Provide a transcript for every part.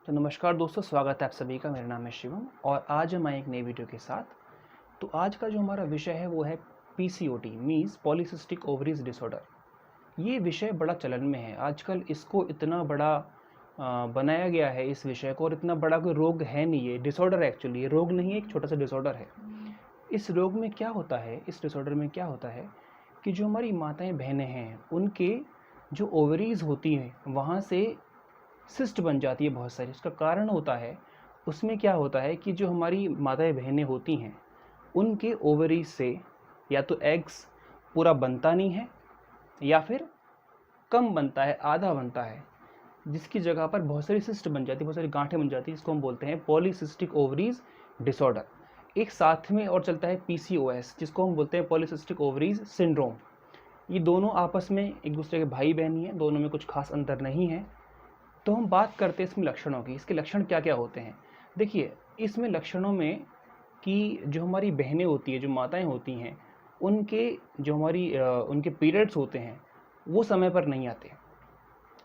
तो नमस्कार दोस्तों, स्वागत है आप सभी का। मेरा नाम है शिवम और आज हम आए एक नई वीडियो के साथ। तो आज का जो हमारा विषय है वो है PCOD means polycystic ovaries disorder. ये विषय बड़ा चलन में है आजकल। इसको इतना बड़ा बनाया गया है इस विषय को, और इतना बड़ा कोई रोग है नहीं, ये डिसऑर्डर है एक्चुअली। ये रोग नहीं है, एक छोटा सा डिसऑर्डर है। इस रोग में क्या होता है, इस डिसऑर्डर में क्या होता है कि जो हमारी माताएं बहनें हैं उनके जो ओवरीज होती हैं वहाँ से सिस्ट बन जाती है बहुत सारी। उसका कारण होता है, उसमें क्या होता है कि जो हमारी माताएं बहनें होती हैं उनके ओवरीज से या तो एग्स पूरा बनता नहीं है या फिर कम बनता है, आधा बनता है, जिसकी जगह पर बहुत सारी सिस्ट बन जाती है, बहुत सारी गांठें बन जाती है, जिसको हम बोलते हैं पॉलीसिस्टिक ओवरीज डिसऑर्डर। एक साथ में और चलता है पीसीओएस, जिसको हम बोलते हैं पॉलीसिस्टिक ओवरीज सिंड्रोम। ये दोनों आपस में एक दूसरे के भाई बहन ही हैं, दोनों में कुछ खास अंतर नहीं है। तो हम बात करते हैं इसमें लक्षणों की। इसके लक्षण क्या क्या होते हैं। देखिए, इसमें लक्षणों में कि जो हमारी बहनें होती हैं, जो माताएं होती हैं, उनके जो उनके पीरियड्स होते हैं वो समय पर नहीं आते,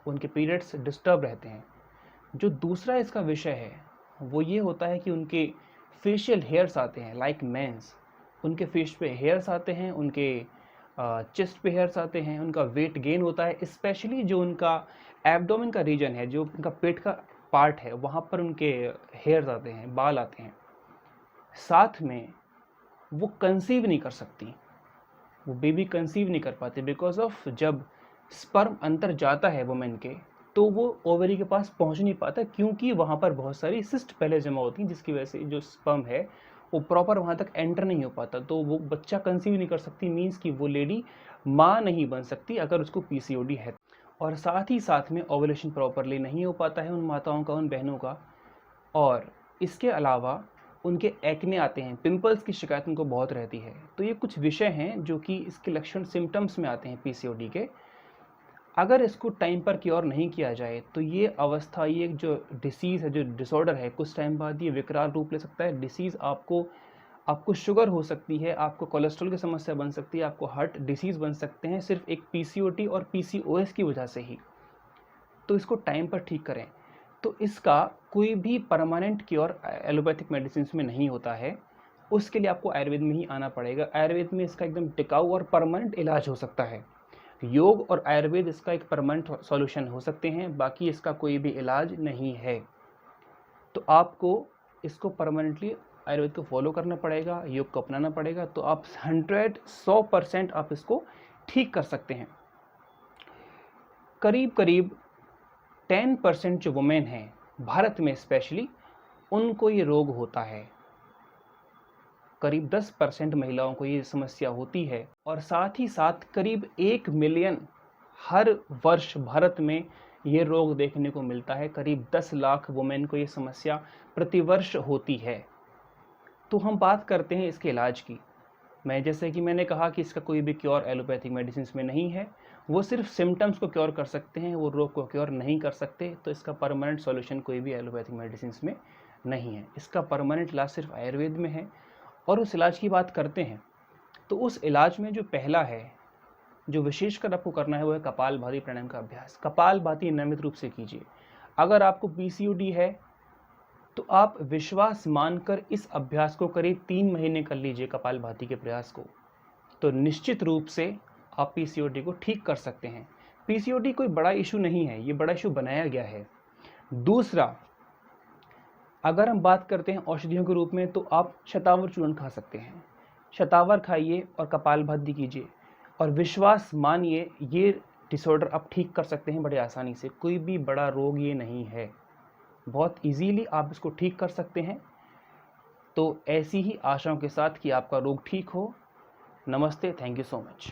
उनके पीरियड्स डिस्टर्ब रहते हैं। जो दूसरा इसका विषय है वो ये होता है कि उनके फेशियल हेयर्स आते हैं, लाइक मेंस। उनके फेस पे हेयर्स आते हैं, उनके चेस्ट पे हेयर्स आते हैं, उनका वेट गेन होता है। स्पेशली जो उनका एब्डोमेन का रीजन है, जो उनका पेट का पार्ट है, वहाँ पर उनके हेयर्स आते हैं, बाल आते हैं। साथ में वो कंसीव नहीं कर सकती, वो बेबी कंसीव नहीं कर पाते, बिकॉज ऑफ जब स्पर्म अंदर जाता है वुमेन के तो वो ओवरी के पास पहुंच नहीं पाता, क्योंकि वहाँ पर बहुत सारी सिस्ट पहले जमा होती हैं, जिसकी वजह से जो स्पर्म है वो प्रॉपर वहाँ तक एंटर नहीं हो पाता। तो वो बच्चा कंसीव नहीं कर सकती, मीन्स कि वो लेडी माँ नहीं बन सकती अगर उसको पीसीओडी है। और साथ ही साथ में ओवुलेशन प्रॉपरली नहीं हो पाता है उन माताओं का, उन बहनों का। और इसके अलावा उनके एक्ने आते हैं, पिंपल्स की शिकायत उनको बहुत रहती है। तो ये कुछ विषय हैं जो कि इसके लक्षण सिम्टम्स में आते हैं पीसीओडी के। अगर इसको टाइम पर क्योर नहीं किया जाए तो ये अवस्था, ये जो डिसीज़ है, जो डिसऑर्डर है, कुछ टाइम बाद ये विकराल रूप ले सकता है। डिसीज़ आपको शुगर हो सकती है, आपको कोलेस्ट्रॉल की समस्या बन सकती है, आपको हार्ट डिसीज़ बन सकते हैं, सिर्फ एक पीसीओडी और पीसीओएस की वजह से ही। तो इसको टाइम पर ठीक करें। तो इसका कोई भी परमानेंट क्योर एलोपैथिक मेडिसिन में नहीं होता है, उसके लिए आपको आयुर्वेद में ही आना पड़ेगा। आयुर्वेद में इसका एकदम टिकाऊ और परमानेंट इलाज हो सकता है। योग और आयुर्वेद इसका एक परमानेंट सॉल्यूशन हो सकते हैं, बाकी इसका कोई भी इलाज नहीं है। तो आपको इसको परमानेंटली आयुर्वेद को फॉलो करना पड़ेगा, योग को अपनाना पड़ेगा, तो आप 100% आप इसको ठीक कर सकते हैं। करीब करीब 10% जो वुमेन हैं भारत में स्पेशली, उनको ये रोग होता है। करीब 10% महिलाओं को ये समस्या होती है। और साथ ही साथ करीब 1 मिलियन हर वर्ष भारत में ये रोग देखने को मिलता है। करीब 10 लाख वुमेन को ये समस्या प्रतिवर्ष होती है। तो हम बात करते हैं इसके इलाज की। जैसे कि मैंने कहा कि इसका कोई भी क्योर एलोपैथिक मेडिसिन में नहीं है, वो सिर्फ सिम्टम्स को क्योर कर सकते हैं, वो रोग को क्योर नहीं कर सकते। तो इसका परमानेंट सॉल्यूशन कोई भी एलोपैथिक मेडिसिन में नहीं है। इसका परमानेंट इलाज सिर्फ आयुर्वेद में है। और उस इलाज की बात करते हैं तो उस इलाज में जो पहला है, जो विशेषकर आपको करना है, वो है कपालभाति प्राणायाम का अभ्यास। कपालभाति नियमित रूप से कीजिए। अगर आपको पीसीओडी है तो आप विश्वास मानकर इस अभ्यास को करीब 3 महीने कर लीजिए, कपालभाति के प्रयास को। तो निश्चित रूप से आप पीसीओडी को ठीक कर सकते हैं। पीसीओडी कोई बड़ा इशू नहीं है, ये बड़ा इशू बनाया गया है। दूसरा, अगर हम बात करते हैं औषधियों के रूप में, तो आप शतावर चूर्ण खा सकते हैं। शतावर खाइए और कपालभाति कीजिए और विश्वास मानिए, ये डिसऑर्डर आप ठीक कर सकते हैं बड़े आसानी से। कोई भी बड़ा रोग ये नहीं है, बहुत इजीली आप इसको ठीक कर सकते हैं। तो ऐसी ही आशाओं के साथ कि आपका रोग ठीक हो। नमस्ते, थैंक यू सो मच।